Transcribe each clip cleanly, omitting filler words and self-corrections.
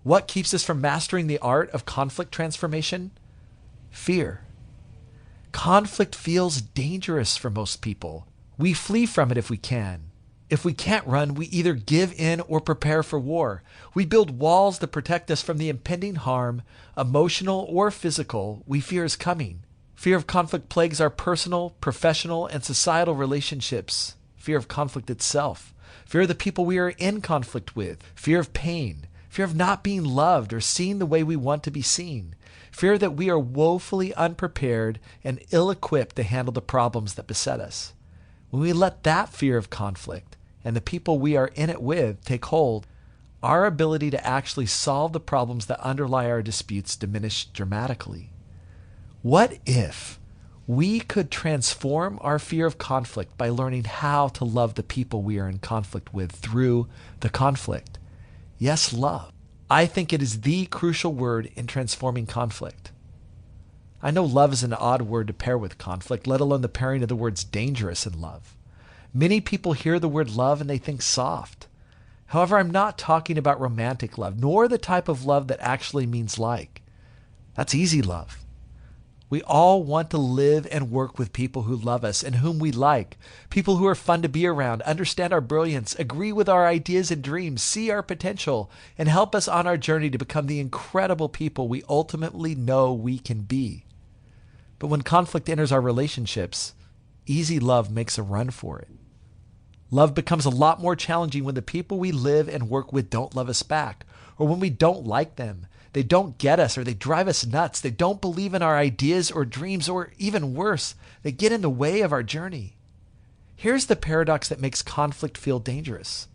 What keeps us from mastering the art of conflict transformation? Fear. Conflict feels dangerous for most people. We flee from it if we can. If we can't run, we either give in or prepare for war. We build walls that protect us from the impending harm, emotional or physical, we fear is coming. Fear of conflict plagues our personal, professional, and societal relationships. Fear of conflict itself. Fear of the people we are in conflict with. Fear of pain. Fear of not being loved or seen the way we want to be seen. Fear that we are woefully unprepared and ill-equipped to handle the problems that beset us. When we let that fear of conflict and the people we are in it with take hold, our ability to actually solve the problems that underlie our disputes diminish dramatically. What if we could transform our fear of conflict by learning how to love the people we are in conflict with through the conflict? Yes, love. I think it is the crucial word in transforming conflict. I know love is an odd word to pair with conflict, let alone the pairing of the words dangerous and love. Many people hear the word love and they think soft. However, I'm not talking about romantic love, nor the type of love that actually means like. That's easy love. We all want to live and work with people who love us and whom we like, people who are fun to be around, understand our brilliance, agree with our ideas and dreams, see our potential, and help us on our journey to become the incredible people we ultimately know we can be. But when conflict enters our relationships, easy love makes a run for it. Love becomes a lot more challenging when the people we live and work with don't love us back, or when we don't like them. They don't get us, or they drive us nuts. They don't believe in our ideas or dreams, or even worse, they get in the way of our journey. Here's the paradox that makes conflict feel dangerous.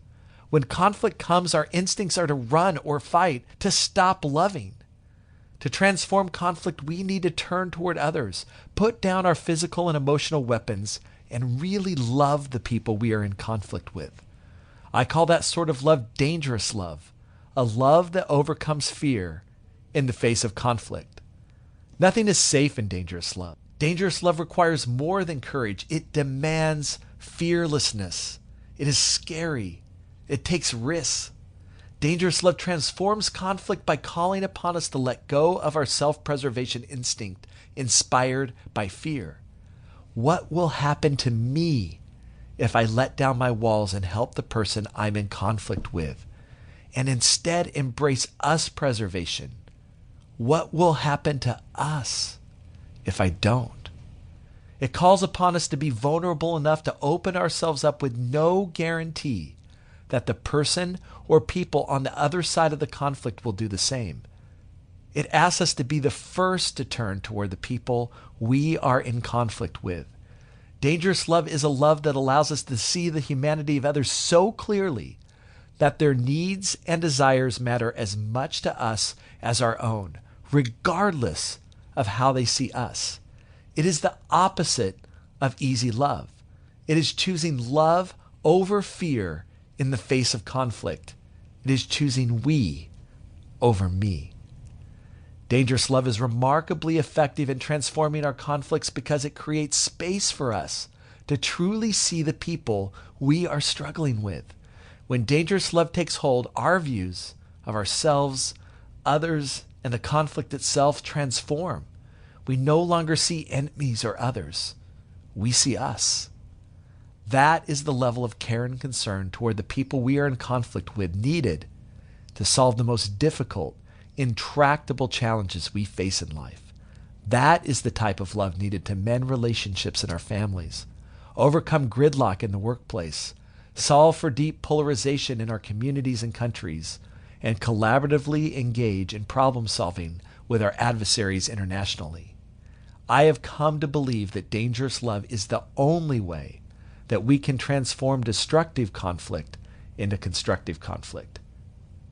When conflict comes, our instincts are to run or fight, to stop loving. To transform conflict, we need to turn toward others, put down our physical and emotional weapons, and really love the people we are in conflict with. I call that sort of love dangerous love, a love that overcomes fear in the face of conflict. Nothing is safe in dangerous love. Dangerous love requires more than courage. It demands fearlessness. It is scary. It takes risks. Dangerous love transforms conflict by calling upon us to let go of our self-preservation instinct inspired by fear. What will happen to me if I let down my walls and help the person I'm in conflict with, and instead embrace us preservation? What will happen to us if I don't? It calls upon us to be vulnerable enough to open ourselves up with no guarantee that the person or people on the other side of the conflict will do the same. It asks us to be the first to turn toward the people we are in conflict with. Dangerous love is a love that allows us to see the humanity of others so clearly that their needs and desires matter as much to us as our own, regardless of how they see us. It is the opposite of easy love. It is choosing love over fear in the face of conflict. It is choosing we over me. Dangerous love is remarkably effective in transforming our conflicts because it creates space for us to truly see the people we are struggling with. When dangerous love takes hold, our views of ourselves, others, and the conflict itself transform. We no longer see enemies or others. We see us. That is the level of care and concern toward the people we are in conflict with needed to solve the most difficult, intractable challenges we face in life. That is the type of love needed to mend relationships in our families, overcome gridlock in the workplace, solve for deep polarization in our communities and countries, and collaboratively engage in problem solving with our adversaries internationally. I have come to believe that dangerous love is the only way that we can transform destructive conflict into constructive conflict.